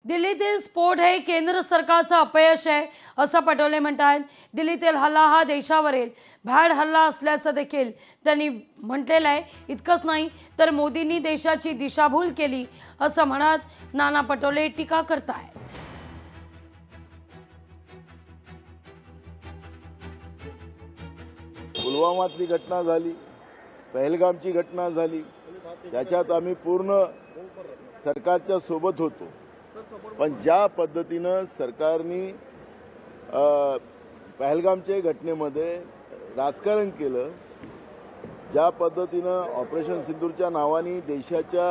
दिल्लीतील स्फोट हे केंद्र सरकारचं अपयश आहे असं पटोले म्हणतात। दिल्लीतील हल्ला हा देशावरील भ्याड हल्ला असल्याचं देखील त्यांनी म्हटलेलं आहे। इतकंच नाही तर मोदींनी देशाची दिशाभूल केली असं म्हणत नाना पटोले टीका करतायत। पुलवामातली घटना झाली, पहलगामची घटना झाली, त्याच्यात आम्ही पूर्ण सरकारच्या सोबत होतो। पण ज्या पद्धतीनं सरकारने पहलगामच्या घटनेमध्ये राजकारण केलं, ज्या पद्धतीनं ऑपरेशन सिंदूरच्या नावाने देशाच्या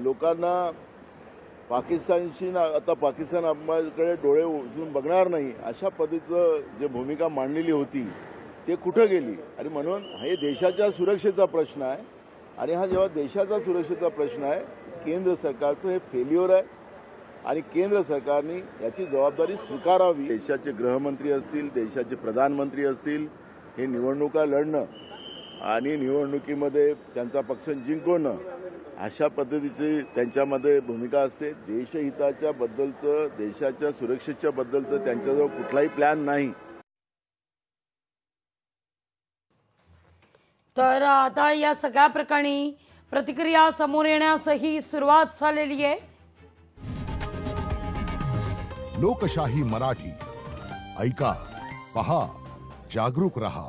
लोकांना पाकिस्तानशी आता पाकिस्तान आपल्याकडे डोळे उचलून बघणार नाही अशा पद्धतीचं जे भूमिका मांडलेली होती ते कुठं गेली। आणि म्हणून हे देशाच्या सुरक्षेचा प्रश्न आहे। आणि हा जेव्हा देशाचा सुरक्षेचा प्रश्न आहे, केंद्र सरकारचं हे फेल्युअर आहे आणि केंद्र सरकारने याची जबाबदारी स्वीकारावी। देशाचे गृहमंत्री असतील, देशाचे प्रधानमंत्री असतील, हे निवडणुका लढणं आणि निवडणुकीमध्ये त्यांचा पक्ष जिंकवणं अशा पद्धतीची त्यांच्यामध्ये भूमिका असते। देशहिताच्या बद्दलचं, देशाच्या सुरक्षेच्या बद्दलचं त्यांच्याजवळ कुठलाही प्लॅन नाही। तर आता या सगळ्या प्रकरणी प्रतिक्रिया समोर येण्यासही सुरुवात झालेली आहे। लोकशाही मराठी ऐका, पहा, जागरूक रहा।